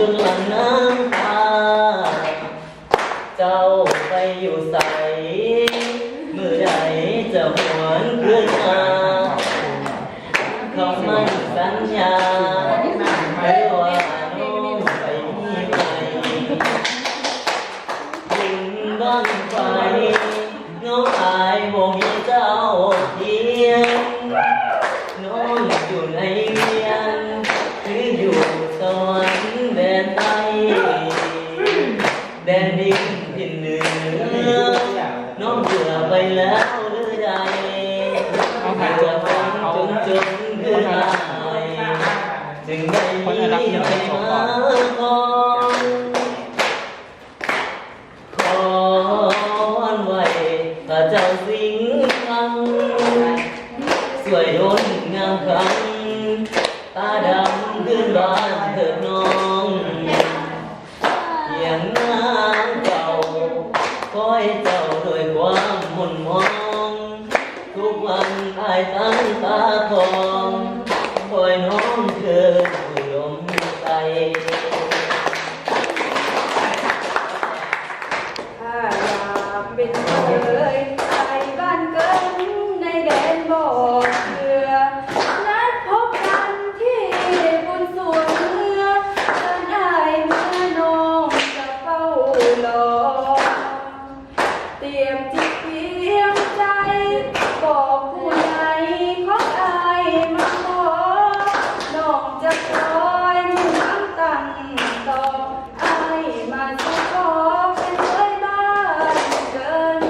จนหลั่งน้ำตาเจ้าไปอยู่ใสเมื่อใดจะหวนคืนมาคำมั่นสัญญาไม่ว่าน้องไปมีใครยิงบ้างไฟเงาอายบ่มีเจ้าเทียมน้องอยู่ในเวียนหรืออยู่สวรรค์แดนใต้แดนดินถิ่นเหนือน้องเบื่อไปแล้วหรือใดเบื่อฟังจนคืออายจึงได้มีใจมาขอวันไว้ถ้าเจ้าสิงคังสวยโดนงามครั้งตาดำขึ้นบ้านเถิดน้องอย่างน้ำเก่าคอยเจ้าด้วยความหม่นมองทุกวันอายตั้งตาทองคอยน้องเธอผู้ลมใจถ้าอยากเป็นเคยไปบ้านเกิดในแดนบ่อเกลือนัดพบกันที่บนสวนเรือเดินได้เมื่อน้องจะเฝ้ารอเตรียมจิตเตรียมใจบอกผู้ใดของอายมาขอน้องจะคอยมุ่งมั่นตั้งต่ออายมาสู่ขอเป็นเคยบ้านเกิน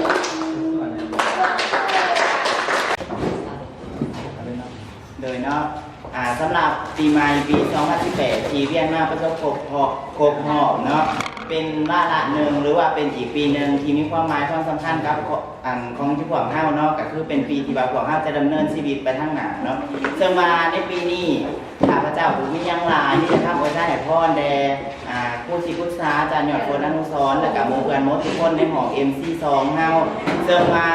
โดยเนาะสำหรับปีใหม่ปี 2018 ที่เวียนมาประสบครบหอบเนาะเป็นวาระหนึ่งหรือว่าเป็นอีกปีหนึ่งที่มีความหมายความสำคัญกับของที่พวกเฮาเนาะก็คือเป็นปีที่ว่าพวกเฮาจะดำเนินชีวิตไปทางหน้าเนาะซึ่งมาในปีนี้ข้าพเจ้าผู้มียังหลายที่จะทำอวยพรให้พรแด่ผู้ศิษย์ษาอาจารย์ยอดพลอนุสรณ์และก็หมู่เพื่อนหมดทุกคนในหอ MC2 เฮาซึ่งมา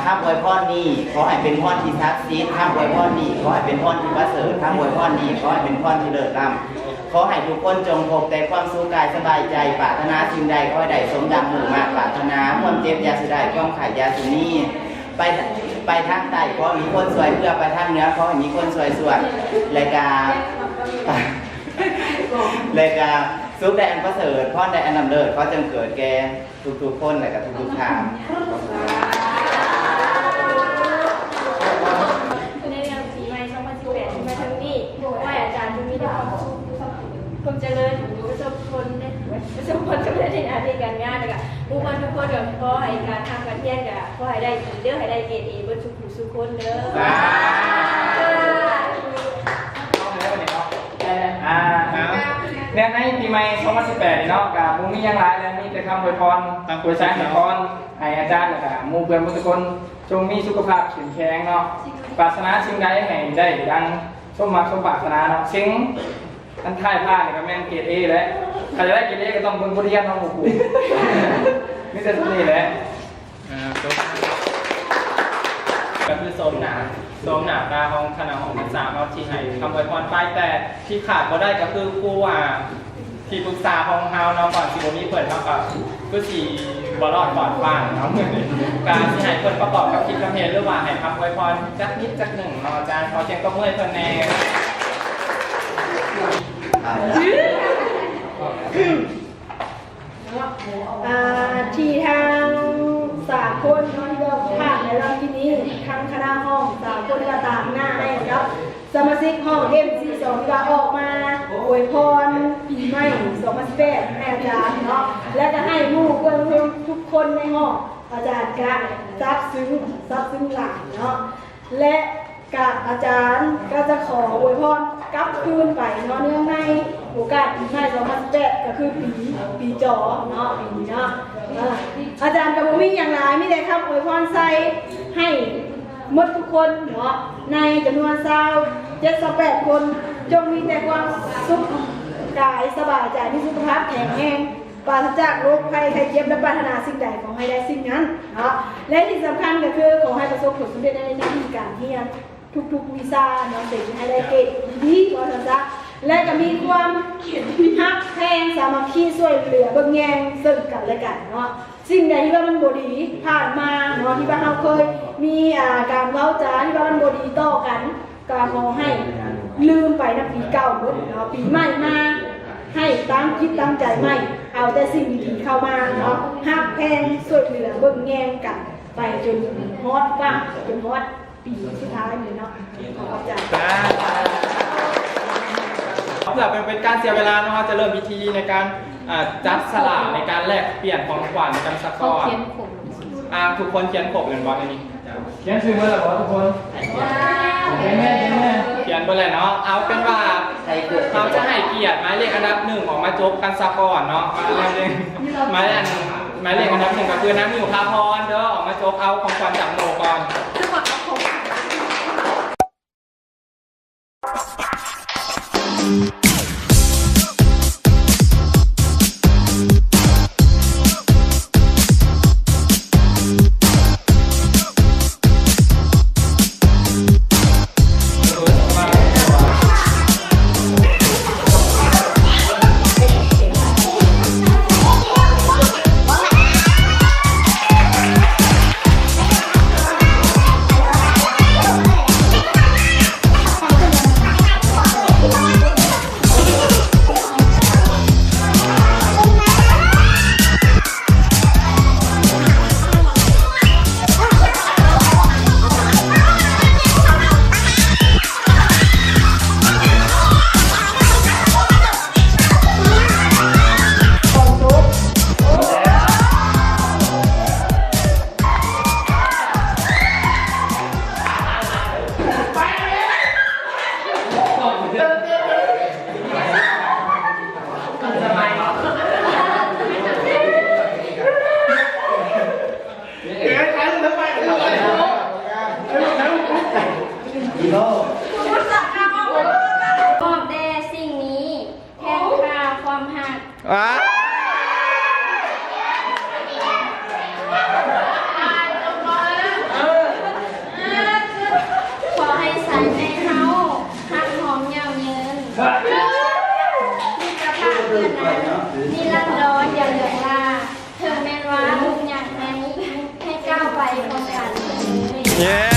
ข้าอวยพรนี้ขอให้เป็นพรที่ศักดิ์สิทธิ์ข้าอวยพรนี้ขอให้เป็นพรที่ประเสริฐข้าอวยพรนี้ขอให้เป็นพรที่เลิศล้ำขอให้ทุกคนจงพบแต่ความสุขกายสบายใจปรารถนาสิ่งใดขอให้ได้สมดังมุ่งมาปรารถนาความเจ็บยาสุดายความขายยาสุนีไปทางใต้ขอมีคนสวยเพื่อไปทางเหนือขอให้มีคนสวยสวยและกาสุขได้อันประเสริฐพรได้อันนำเลิศขอจงเกิดแก่ทุกๆคนและกับทุกๆทางในเรื่องปีใหม่ 2018 ที่มาถึงนี้ว่าอาจารย์จะมีแต่ความเจริญประสบผลสำเร็จในหน้าที่การงานนะคะผู้คนทุกคนก็ขอให้การทำการเรียนก็ขอให้ได้ดีเด้อให้ได้เกรด A บนทุกคนเด้เนี่ยในปีใหม่ 2018 เนาะกับมุ้งมียังหลายแล้วมีแต่คำอวยพรอวยพรให้อาจารย์และกับหมู่เพื่อนทุกคนจงมีสุขภาพแข็งแรงเนาะปรารถนาสิ่งใดให้ได้ดังสมปรารถนาเนาะสิ่งอันท้ายผ้าเนี่ยก็แม่นเกรด A แหละใครจะได้เกรด A ก็ต้องเบิ่งบทเรียนของครูนี่จะนี่แหละก็คือโซมหนาตาของคณะของนักศึกษาเราที่ให้คำอวยพรไปแต่ที่ขาดก็ได้ก็คือครูที่ปรึกษาของเฮาเนาะก่อนสิบ่มีเปิดเท่ากับคือสิบ่รอดก่อนฟังเนาะการที่ให้เพิ่นประกอบกับคิดกับเฮ็ดหรือว่าให้คำอวยพรจักนิดจักหนึ่งเนาะอาจารย์ขอเสียงตบมือให้เพิ่นแน่ที่ทางสากลที่เราผ่านในรอบที่นี้ทางคณะห้องสากลก็ตามหน้าให้ครับสมาชิกห้อง MC2 ก็ออกมาอวยพรปีใหม่2018ให้อาจารย์เนาะและจะให้หมู่เพื่อนทุกคนในห้องอาจารย์ก็ซับซึ้งหลายเนาะและกับอาจารย์ก็จะขออวยพรกลับคืนไปเนาะเนื่องใน โอกาสปีใหม่2018ก็คือปีจอเนาะปีนี้เนาะอาจารย์กับบ่มีอย่างไรมีแต่คำอวยพรใส่ให้หมดทุกคนเนาะในจำนวน78คนจงมีแต่ความสุขกายสบายใจมีสุขภาพแข็งแรงปราศจากโรคภัยไข้เจ็บและปรารถนาสิ่งใดขอให้ได้สิ่งนั้นเนาะและที่สำคัญก็คือขอให้ประสบผลสำเร็จในหน้าที่การเรียนทุกๆวีซ่าเนาะเด็กให้ได้เกรดดีๆว่าซั่นซะและก็มีความฮักแพงสามัคคีช่วยเหลือเบิ่งแยงซึ่งกันและกันเนาะสิ่งใดที่ว่ามันบ่ดีผ่านมาเนาะที่ว่าเราเคยมีการเว้าจาที่ว่ามันบ่ดีต่อกันก็ขอให้ลืมไปนะปีเก่าหมดเนาะปีใหม่มาให้ตั้งคิดตั้งใจใหม่เอาแต่สิ่งดีๆเข้ามาเนาะฮักแพงช่วยเหลือเบิ่งแยงกันไปจนฮอดฟ้าจนฮอดปีสุดท้ายเลยเนาะขอบคุณจ้า เพื่อเป็นการเสียเวลาเนาะจะเริ่มพิธีในการจับสลากในการแลกเปลี่ยนของขวัญกันสักก่อนทุกคนเขียนครบเลยว่าในนี้ เขียนชื่อเมื่อไหร่ทุกคนเขียนแม่ เขียนไปเลยเนาะเอาเป็นว่าเราจะให้เกียรติหมายเลขอันดับ1ออกมาจบกันสักก่อนเนาะหมายเลขอันดับ1ก็คือน้ำอยู่พาพรเด้อออกมาจบเอาของขวัญจากโนก่อน โล มอบแด่สิ่งนี้แทนค่าความหัก ขอให้สายในเฮาหักหอมยาวเยินมีกระพาเพื่อนนั้นนิรันดรอย่าเหลืองลาเธอแม่นว่าทุกอย่างในให้ก้าวไปพร้อมกัน เย้